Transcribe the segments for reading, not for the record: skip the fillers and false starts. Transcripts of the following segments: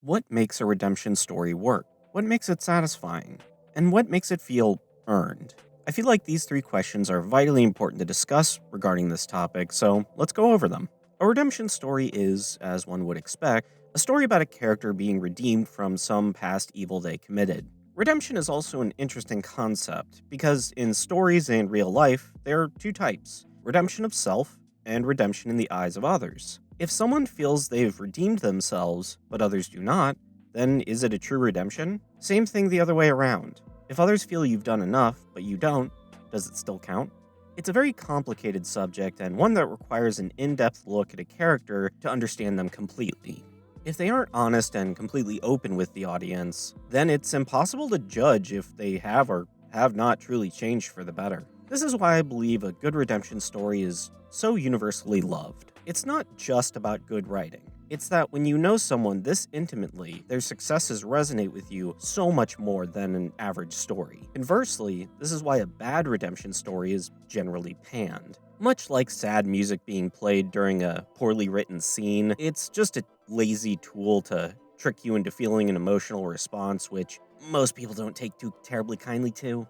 What makes a redemption story work? What makes it satisfying? And what makes it feel earned? I feel like these three questions are vitally important to discuss regarding this topic, so let's go over them. A redemption story is, as one would expect, a story about a character being redeemed from some past evil they committed. Redemption is also an interesting concept because in stories and real life, there are two types: redemption of self and redemption in the eyes of others. If someone feels they've redeemed themselves, but others do not, then is it a true redemption? Same thing the other way around. If others feel you've done enough, but you don't, does it still count? It's a very complicated subject and one that requires an in depth look at a character to understand them completely. If they aren't honest and completely open with the audience, then it's impossible to judge if they have or have not truly changed for the better. This is why I believe a good redemption story is so universally loved. It's not just about good writing. It's that when you know someone this intimately, their successes resonate with you so much more than an average story. Conversely, this is why a bad redemption story is generally panned. Much like sad music being played during a poorly written scene, it's just a lazy tool to trick you into feeling an emotional response, which most people don't take too terribly kindly to.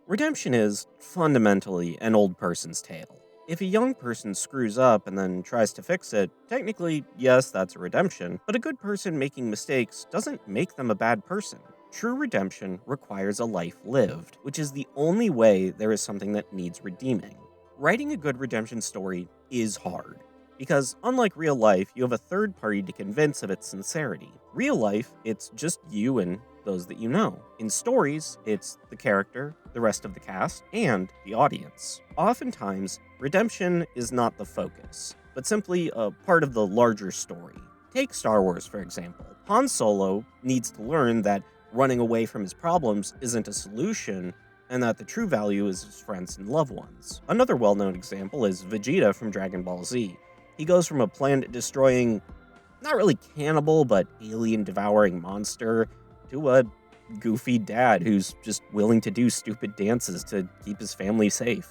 Redemption is, fundamentally, an old person's tale. If a young person screws up and then tries to fix it, technically, yes, that's a redemption, but a good person making mistakes doesn't make them a bad person. True redemption requires a life lived, which is the only way there is something that needs redeeming. Writing a good redemption story is hard, because unlike real life, you have a third party to convince of its sincerity. Real life, it's just you and those that you know. In stories, it's the character, the rest of the cast, and the audience. Oftentimes, redemption is not the focus, but simply a part of the larger story. Take Star Wars, for example. Han Solo needs to learn that running away from his problems isn't a solution, and that the true value is his friends and loved ones. Another well-known example is Vegeta from Dragon Ball Z. He goes from a planet-destroying, not really cannibal, but alien-devouring monster to a goofy dad who's just willing to do stupid dances to keep his family safe.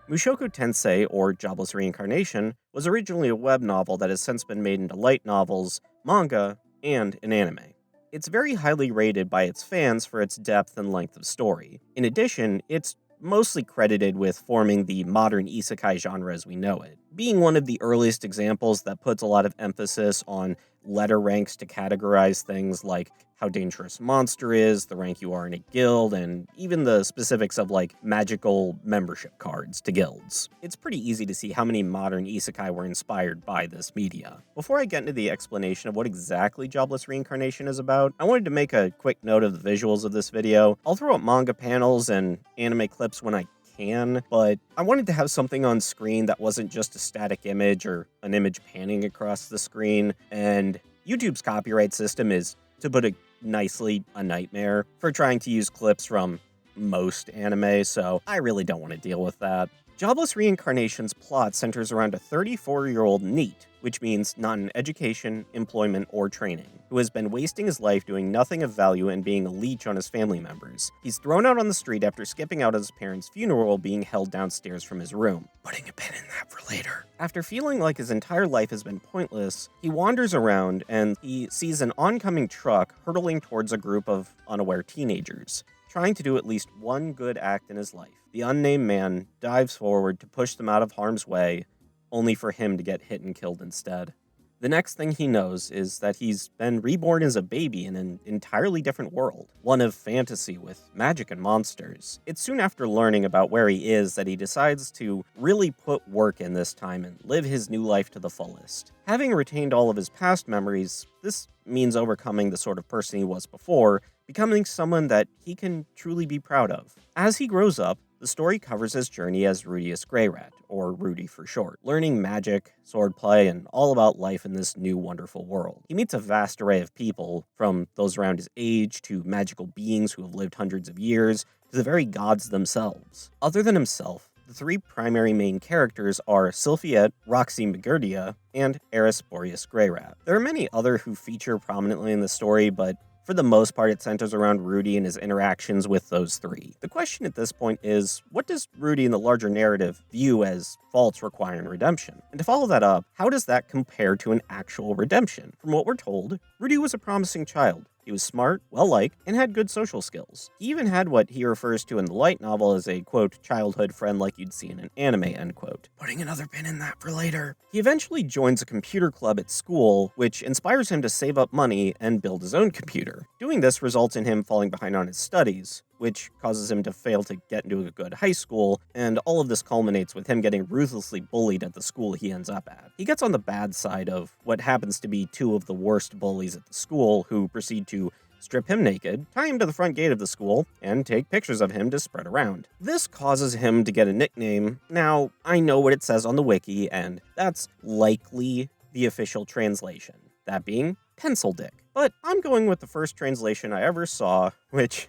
Mushoku Tensei, or Jobless Reincarnation, was originally a web novel that has since been made into light novels, manga, and an anime. It's very highly rated by its fans for its depth and length of story. In addition, it's mostly credited with forming the modern isekai genre as we know it, being one of the earliest examples that puts a lot of emphasis on letter ranks to categorize things like how dangerous a monster is, the rank you are in a guild, and even the specifics of like magical membership cards to guilds. It's pretty easy to see how many modern isekai were inspired by this media. Before I get into the explanation of what exactly Jobless Reincarnation is about, I wanted to make a quick note of the visuals of this video. I'll throw up manga panels and anime clips when I can, but I wanted to have something on screen that wasn't just a static image or an image panning across the screen, and YouTube's copyright system is, to put it nicely, a nightmare for trying to use clips from most anime, so I really don't want to deal with that. Jobless Reincarnation's plot centers around a 34-year-old NEET, which means not in education, employment, or training, who has been wasting his life doing nothing of value and being a leech on his family members. He's thrown out on the street after skipping out at his parents' funeral while being held downstairs from his room. Putting a pin in that for later. After feeling like his entire life has been pointless, he wanders around and he sees an oncoming truck hurtling towards a group of unaware teenagers, trying to do at least one good act in his life. The unnamed man dives forward to push them out of harm's way, only for him to get hit and killed instead. The next thing he knows is that he's been reborn as a baby in an entirely different world, one of fantasy with magic and monsters. It's soon after learning about where he is that he decides to really put work in this time and live his new life to the fullest. Having retained all of his past memories, this means overcoming the sort of person he was before, becoming someone that he can truly be proud of. As he grows up, the story covers his journey as Rudeus Greyrat, or Rudy for short, learning magic, swordplay, and all about life in this new wonderful world. He meets a vast array of people, from those around his age to magical beings who have lived hundreds of years, to the very gods themselves. Other than himself, the three primary main characters are Sylphiette, Roxy Magurdia, and Eris Boreas Greyrat. There are many other who feature prominently in the story, but For the most part, it centers around Rudy and his interactions with those three. The question at this point is, what does Rudy in the larger narrative view as faults requiring redemption? And to follow that up, how does that compare to an actual redemption? From what we're told, Rudy was a promising child. He was smart, well-liked, and had good social skills. He even had what he refers to in the light novel as a, quote, childhood friend like you'd see in an anime, end quote. Putting another pin in that for later. He eventually joins a computer club at school, which inspires him to save up money and build his own computer. Doing this results in him falling behind on his studies, which causes him to fail to get into a good high school, and all of this culminates with him getting ruthlessly bullied at the school he ends up at. He gets on the bad side of what happens to be two of the worst bullies at the school, who proceed to strip him naked, tie him to the front gate of the school, and take pictures of him to spread around. This causes him to get a nickname. Now, I know what it says on the wiki, and that's likely the official translation, that being Pencil Dick. But I'm going with the first translation I ever saw, which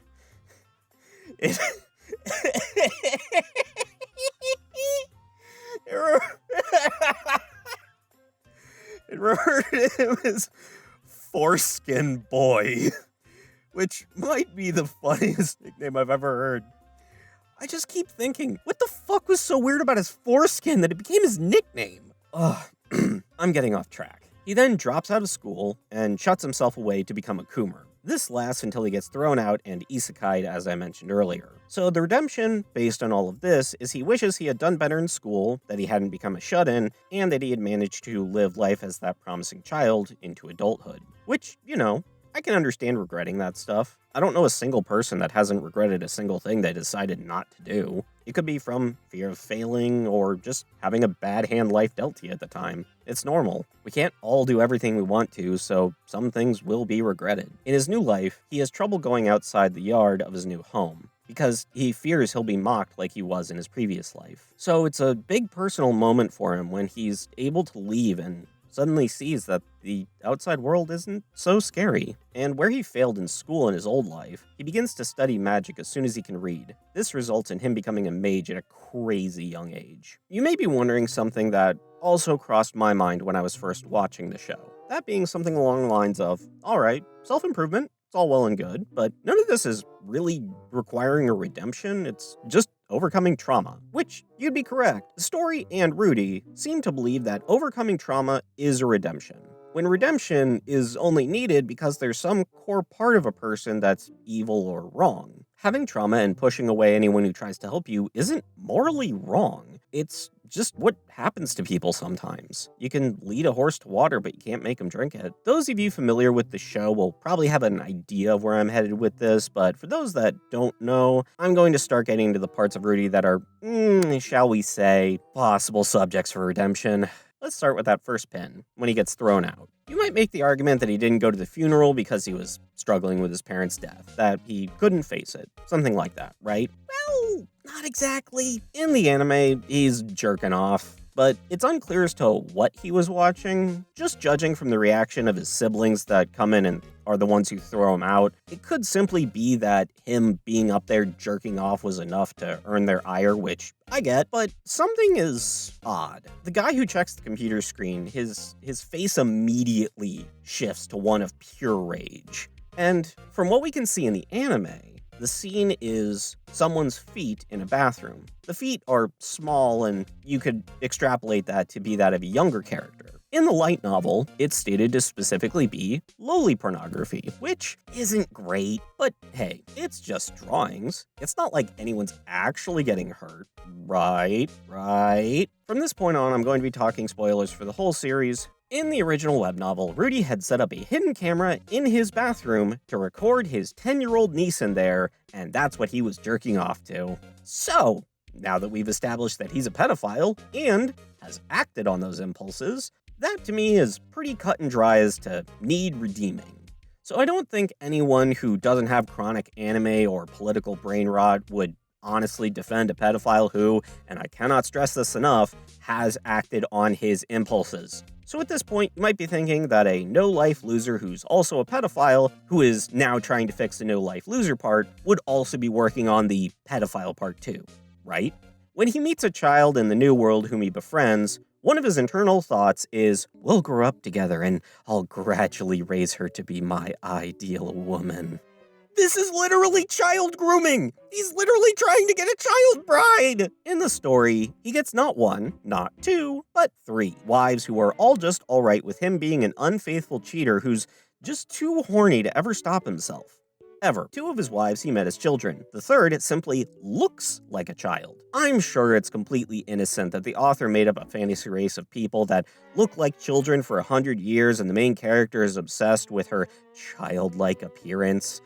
it referred to him as Foreskin Boy, which might be the funniest nickname I've ever heard. I just keep thinking, what the fuck was so weird about his foreskin that it became his nickname? Ugh, I'm getting off track. He then drops out of school and shuts himself away to become a Coomer. This lasts until he gets thrown out and isekai'd, as I mentioned earlier. So the redemption, based on all of this, is he wishes he had done better in school, that he hadn't become a shut-in, and that he had managed to live life as that promising child into adulthood. Which, you know, I can understand regretting that stuff. I don't know a single person that hasn't regretted a single thing they decided not to do. It could be from fear of failing or just having a bad hand life dealt to you at the time. It's normal. We can't all do everything we want to, so some things will be regretted. In his new life, he has trouble going outside the yard of his new home, because he fears he'll be mocked like he was in his previous life. So it's a big personal moment for him when he's able to leave and suddenly sees that the outside world isn't so scary. And where he failed in school in his old life, he begins to study magic as soon as he can read. This results in him becoming a mage at a crazy young age. You may be wondering something that also crossed my mind when I was first watching the show. That being something along the lines of, alright, self-improvement, it's all well and good, but none of this is really requiring a redemption, it's just overcoming trauma. Which, you'd be correct. The story and Rudy seem to believe that overcoming trauma is a redemption, when redemption is only needed because there's some core part of a person that's evil or wrong. Having trauma and pushing away anyone who tries to help you isn't morally wrong. It's just what happens to people sometimes. You can lead a horse to water, but you can't make him drink it. Those of you familiar with the show will probably have an idea of where I'm headed with this, but for those that don't know, I'm going to start getting into the parts of Rudy that are, shall we say, possible subjects for redemption. Let's start with that first pin, when he gets thrown out. You might make the argument that he didn't go to the funeral because he was struggling with his parents' death, that he couldn't face it, something like that, right? Well, not exactly. In the anime, he's jerking off, but it's unclear as to what he was watching. Just judging from the reaction of his siblings that come in and are the ones who throw him out, it could simply be that him being up there jerking off was enough to earn their ire, which I get, but something is odd. The guy who checks the computer screen, his face immediately shifts to one of pure rage. And from what we can see in the anime, the scene is someone's feet in a bathroom. The feet are small, and you could extrapolate that to be that of a younger character. In the light novel, it's stated to specifically be lowly pornography, which isn't great, but hey, it's just drawings. It's not like anyone's actually getting hurt. Right? From this point on, I'm going to be talking spoilers for the whole series. In the original web novel, Rudy had set up a hidden camera in his bathroom to record his 10-year-old niece in there, and that's what he was jerking off to. So, now that we've established that he's a pedophile and has acted on those impulses, that to me is pretty cut and dry as to need redeeming. So I don't think anyone who doesn't have chronic anime or political brain rot would honestly defend a pedophile who, and I cannot stress this enough, has acted on his impulses. So at this point, you might be thinking that a no-life loser who's also a pedophile, who is now trying to fix the no-life loser part, would also be working on the pedophile part too, right? When he meets a child in the new world whom he befriends, One of his internal thoughts is, we'll grow up together and I'll gradually raise her to be my ideal woman. This is literally child grooming! He's literally trying to get a child bride! In the story, he gets not one, not two, but three wives who are all just alright with him being an unfaithful cheater who's just too horny to ever stop himself. Ever. Two of his wives he met as children. The third simply looks like a child. I'm sure it's completely innocent that the author made up a fantasy race of people that look like children for 100 years and the main character is obsessed with her childlike appearance.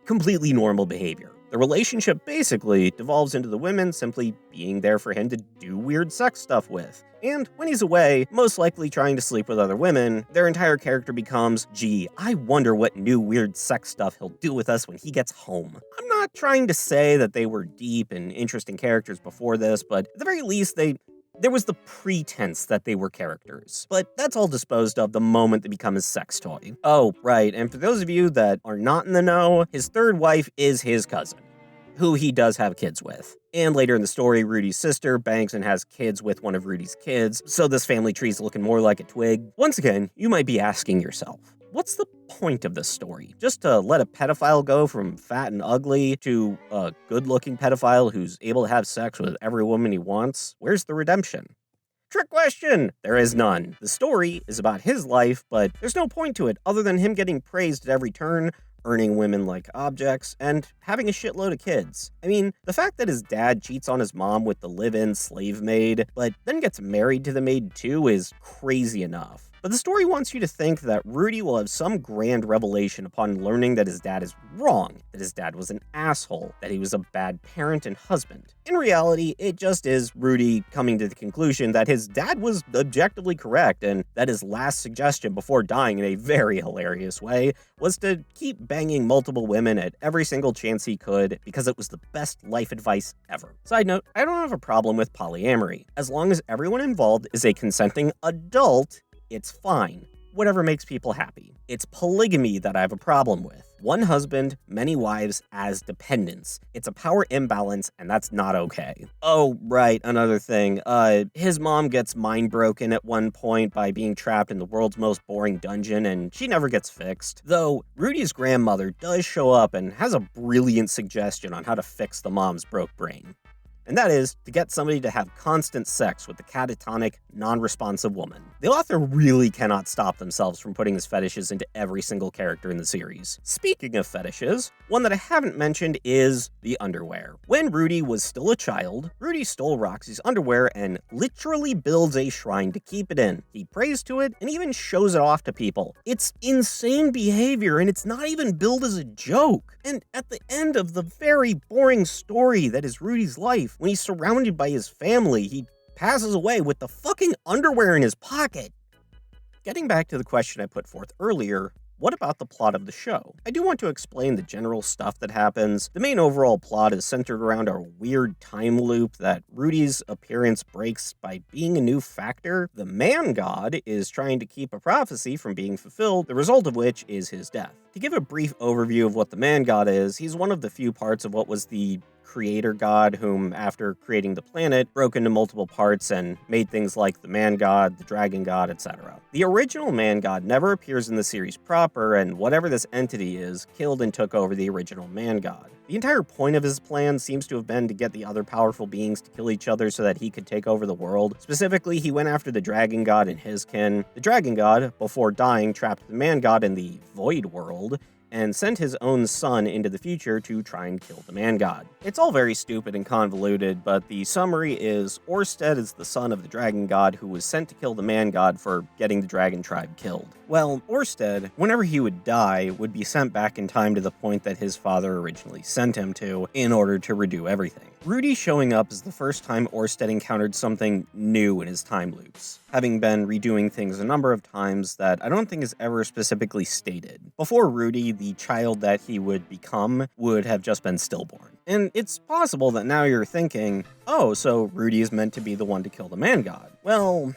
Completely normal behavior. The relationship basically devolves into the women simply being there for him to do weird sex stuff with. And when he's away, most likely trying to sleep with other women, their entire character becomes, gee, I wonder what new weird sex stuff he'll do with us when he gets home. I'm not trying to say that they were deep and interesting characters before this, but at the very least, there was the pretense that they were characters. But that's all disposed of the moment they become his sex toy. Oh, right, and for those of you that are not in the know, his third wife is his cousin, who he does have kids with. And later in the story, Rudy's sister bangs and has kids with one of Rudy's kids, so this family tree's looking more like a twig. Once again, you might be asking yourself, what's the point of this story? Just to let a pedophile go from fat and ugly to a good-looking pedophile who's able to have sex with every woman he wants? Where's the redemption? Trick question! There is none. The story is about his life, but there's no point to it other than him getting praised at every turn, earning women like objects, and having a shitload of kids. I mean, the fact that his dad cheats on his mom with the live-in slave maid, but then gets married to the maid too is crazy enough. But the story wants you to think that Rudy will have some grand revelation upon learning that his dad is wrong, that his dad was an asshole, that he was a bad parent and husband. In reality, it just is Rudy coming to the conclusion that his dad was objectively correct and that his last suggestion before dying in a very hilarious way was to keep banging multiple women at every single chance he could because it was the best life advice ever. Side note, I don't have a problem with polyamory. As long as everyone involved is a consenting adult, it's fine. Whatever makes people happy. It's polygamy that I have a problem with. One husband, many wives as dependents. It's a power imbalance, and that's not okay. Oh, right, another thing. His mom gets mind broken at one point by being trapped in the world's most boring dungeon, and she never gets fixed. Though, Rudy's grandmother does show up and has a brilliant suggestion on how to fix the mom's broke brain. And that is to get somebody to have constant sex with the catatonic, non-responsive woman. The author really cannot stop themselves from putting his fetishes into every single character in the series. Speaking of fetishes, one that I haven't mentioned is the underwear. When Rudy was still a child, Rudy stole Roxy's underwear and literally builds a shrine to keep it in. He prays to it and even shows it off to people. It's insane behavior and it's not even billed as a joke. And at the end of the very boring story that is Rudy's life, when he's surrounded by his family, he passes away with the fucking underwear in his pocket. Getting back to the question I put forth earlier, what about the plot of the show? I do want to explain the general stuff that happens. The main overall plot is centered around a weird time loop that Rudy's appearance breaks by being a new factor. The man god is trying to keep a prophecy from being fulfilled, the result of which is his death. To give a brief overview of what the man god is, he's one of the few parts of what was the creator god whom, after creating the planet, broke into multiple parts and made things like the man god, the dragon god, etc. The original man god never appears in the series proper, and whatever this entity is, killed and took over the original man god. The entire point of his plan seems to have been to get the other powerful beings to kill each other so that he could take over the world. Specifically, he went after the dragon god and his kin. The dragon god, before dying, trapped the man god in the void world, and sent his own son into the future to try and kill the man god. It's all very stupid and convoluted, but the summary is Orsted is the son of the dragon god who was sent to kill the man god for getting the dragon tribe killed. Well, Orsted, whenever he would die, would be sent back in time to the point that his father originally sent him to in order to redo everything. Rudy showing up is the first time Orsted encountered something new in his time loops, having been redoing things a number of times that I don't think is ever specifically stated. Before Rudy, the child that he would become would have just been stillborn. And it's possible that now you're thinking, oh, so Rudy is meant to be the one to kill the man god. Well,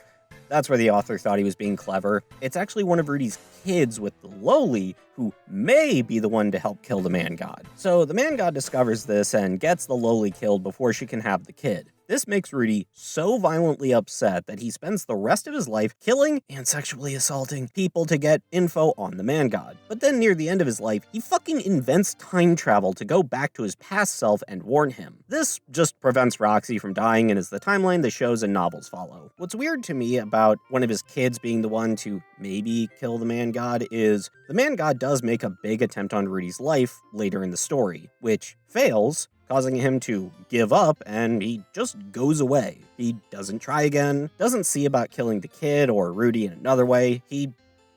that's where the author thought he was being clever. It's actually one of Rudy's kids with the lowly who may be the one to help kill the man god. So the man god discovers this and gets the lowly killed before she can have the kid. This makes Rudy so violently upset that he spends the rest of his life killing and sexually assaulting people to get info on the man god. But then near the end of his life, he fucking invents time travel to go back to his past self and warn him. This just prevents Roxy from dying and is the timeline the shows and novels follow. What's weird to me about one of his kids being the one to maybe kill the man god is the man god does make a big attempt on Rudy's life later in the story, which fails, causing him to give up, and he just goes away. He doesn't try again, doesn't see about killing the kid or Rudy in another way, he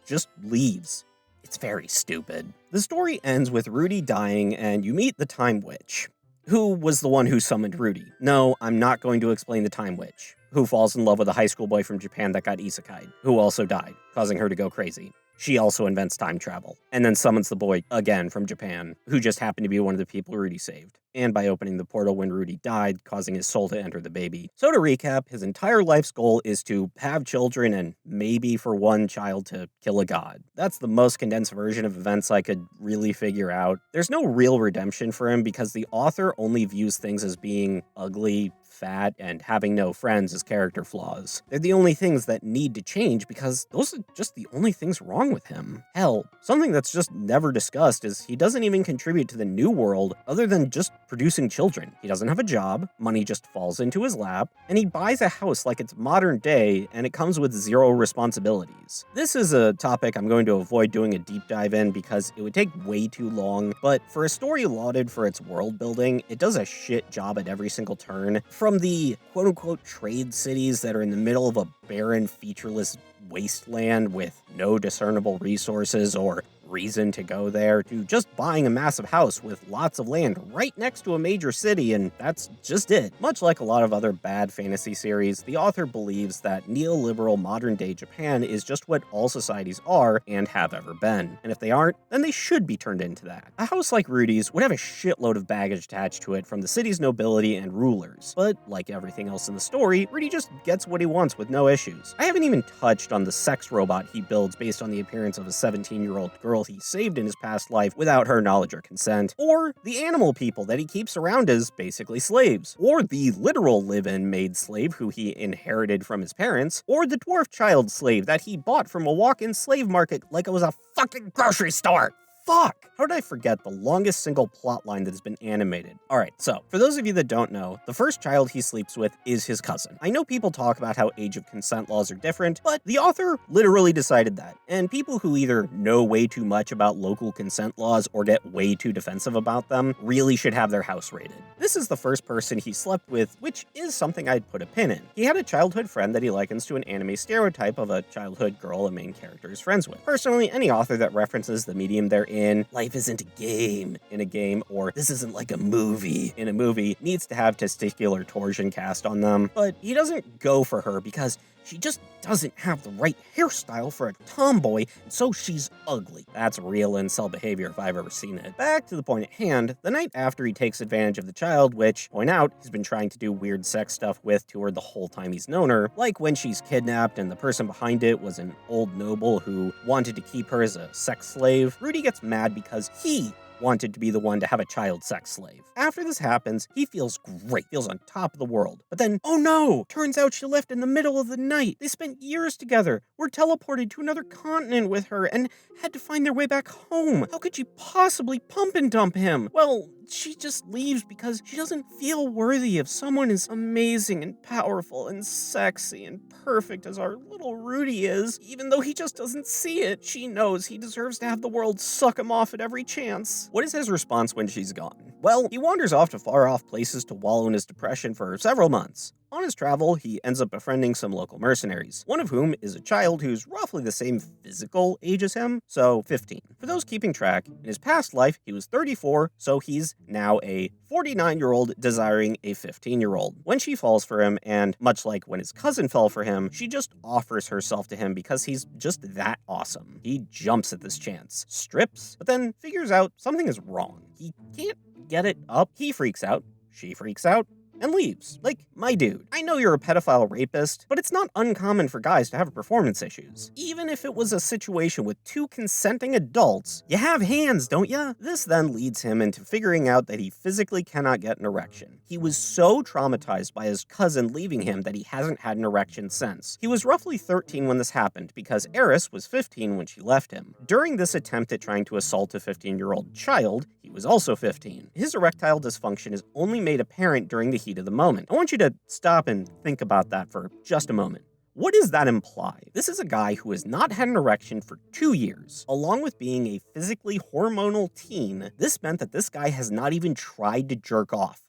just leaves. It's very stupid. The story ends with Rudy dying, and you meet the Time Witch, who was the one who summoned Rudy. No, I'm not going to explain the Time Witch, who falls in love with a high school boy from Japan that got isekai'd, who also died, causing her to go crazy. She also invents time travel, and then summons the boy again from Japan, who just happened to be one of the people Rudy saved, and by opening the portal when Rudy died, causing his soul to enter the baby. So to recap, his entire life's goal is to have children and maybe for one child to kill a god. That's the most condensed version of events I could really figure out. There's no real redemption for him because the author only views things as being ugly, fat, and having no friends as character flaws. They're the only things that need to change because those are just the only things wrong with him. Hell, something that's just never discussed is he doesn't even contribute to the new world other than just producing children. He doesn't have a job, money just falls into his lap, and he buys a house like it's modern day and it comes with zero responsibilities. This is a topic I'm going to avoid doing a deep dive in because it would take way too long, but for a story lauded for its world building, it does a shit job at every single turn. From the quote-unquote trade cities that are in the middle of a barren, featureless wasteland with no discernible resources or reason to go there, to just buying a massive house with lots of land right next to a major city, and that's just it. Much like a lot of other bad fantasy series, the author believes that neoliberal modern-day Japan is just what all societies are and have ever been, and if they aren't, then they should be turned into that. A house like Rudy's would have a shitload of baggage attached to it from the city's nobility and rulers, but like everything else in the story, Rudy just gets what he wants with no issues. I haven't even touched on the sex robot he builds based on the appearance of a 17-year-old girl he saved in his past life without her knowledge or consent, or the animal people that he keeps around as basically slaves, or the literal live-in maid slave who he inherited from his parents, or the dwarf child slave that he bought from a walk-in slave market like it was a fucking grocery store. Fuck! How did I forget the longest single plotline that has been animated? Alright, so, for those of you that don't know, the first child he sleeps with is his cousin. I know people talk about how age of consent laws are different, but the author literally decided that. And people who either know way too much about local consent laws or get way too defensive about them really should have their house raided. This is the first person he slept with, which is something I'd put a pin in. He had a childhood friend that he likens to an anime stereotype of a childhood girl a main character is friends with. Personally, any author that references the medium they're in, life isn't a game in a game, or this isn't like a movie in a movie, needs to have testicular torsion cast on them. But he doesn't go for her because she just doesn't have the right hairstyle for a tomboy, and so she's ugly. That's real incel behavior if I've ever seen it. Back to the point at hand, the night after he takes advantage of the child, which, point out, he's been trying to do weird sex stuff with to her the whole time he's known her, like when she's kidnapped and the person behind it was an old noble who wanted to keep her as a sex slave, Rudy gets mad because he wanted to be the one to have a child sex slave. After this happens, he feels great, feels on top of the world. But then, oh no! Turns out she left in the middle of the night. They spent years together, were teleported to another continent with her, and had to find their way back home. How could she possibly pump and dump him? Well, she just leaves because she doesn't feel worthy of someone as amazing and powerful and sexy and perfect as our little Rudy is. Even though he just doesn't see it, she knows he deserves to have the world suck him off at every chance. What is his response when she's gone? Well, he wanders off to far-off places to wallow in his depression for several months. On his travel, he ends up befriending some local mercenaries, one of whom is a child who's roughly the same physical age as him, so 15. For those keeping track, in his past life, he was 34, so he's now a 49-year-old desiring a 15-year-old. When she falls for him, and much like when his cousin fell for him, she just offers herself to him because he's just that awesome. He jumps at this chance, strips, but then figures out something is wrong. He can't get it up. He freaks out. She freaks out. and leaves. Like, my dude, I know you're a pedophile rapist, but it's not uncommon for guys to have performance issues. Even if it was a situation with two consenting adults, you have hands, don't ya? This then leads him into figuring out that he physically cannot get an erection. He was so traumatized by his cousin leaving him that he hasn't had an erection since. He was roughly 13 when this happened, because Eris was 15 when she left him. During this attempt at trying to assault a 15-year-old child, he was also 15. His erectile dysfunction is only made apparent during the heat of the moment. I want you to stop and think about that for just a moment. What does that imply? This is a guy who has not had an erection for 2 years. Along with being a physically hormonal teen, this meant that this guy has not even tried to jerk off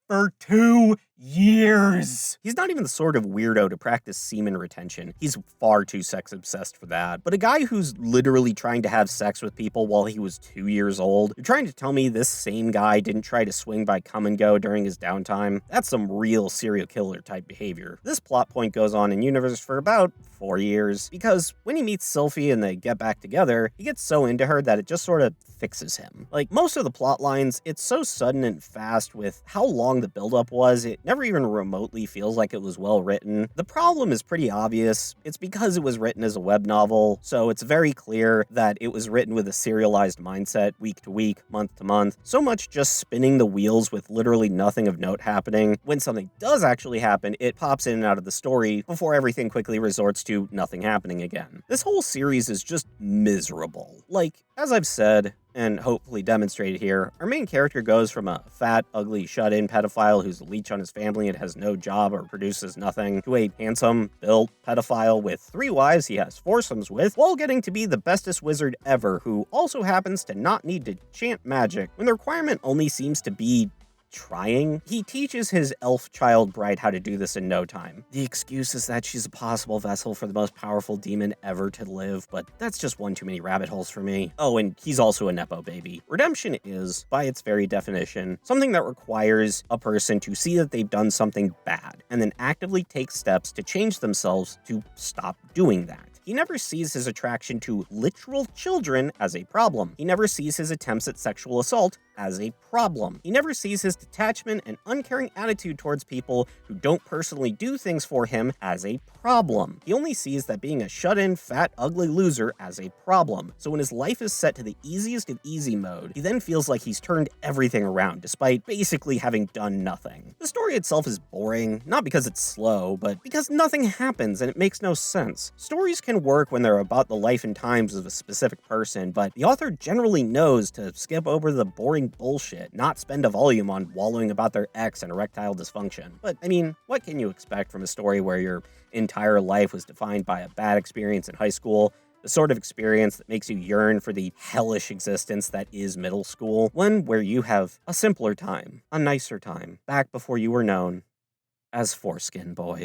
for 2 years. He's not even the sort of weirdo to practice semen retention. He's far too sex obsessed for that. But a guy who's literally trying to have sex with people while he was 2 years old, you're trying to tell me this same guy didn't try to swing by come and go during his downtime? That's some real serial killer type behavior. This plot point goes on in universe for about 4 years, because when he meets Sylphie and they get back together, he gets so into her that it just sort of fixes him. Like most of the plot lines, it's so sudden and fast with how long the buildup was, it never even remotely feels like it was well written. The problem is pretty obvious. It's because it was written as a web novel, so it's very clear that it was written with a serialized mindset, week to week, month to month. So much just spinning the wheels with literally nothing of note happening. When something does actually happen, it pops in and out of the story before everything quickly resorts to nothing happening again. This whole series is just miserable. Like, as I've said, and hopefully demonstrated here, our main character goes from a fat, ugly, shut-in pedophile who's a leech on his family and has no job or produces nothing, to a handsome, built pedophile with 3 wives he has foursomes with, while getting to be the bestest wizard ever, who also happens to not need to chant magic, when the requirement only seems to be trying. He teaches his elf child bride how to do this in no time. The excuse is that she's a possible vessel for the most powerful demon ever to live, but that's just one too many rabbit holes for me. Oh, and he's also a nepo baby. Redemption is, by its very definition, something that requires a person to see that they've done something bad, and then actively take steps to change themselves to stop doing that. He never sees his attraction to literal children as a problem. He never sees his attempts at sexual assault as a problem. He never sees his detachment and uncaring attitude towards people who don't personally do things for him as a problem. He only sees that being a shut-in, fat, ugly loser as a problem. So when his life is set to the easiest of easy mode, he then feels like he's turned everything around, despite basically having done nothing. The story itself is boring, not because it's slow, but because nothing happens and it makes no sense. Stories can work when they're about the life and times of a specific person, but the author generally knows to skip over the boring bullshit, not spend a volume on wallowing about their ex and erectile dysfunction. But, I mean, what can you expect from a story where your entire life was defined by a bad experience in high school, the sort of experience that makes you yearn for the hellish existence that is middle school, one where you have a simpler time, a nicer time, back before you were known as Foreskin Boy.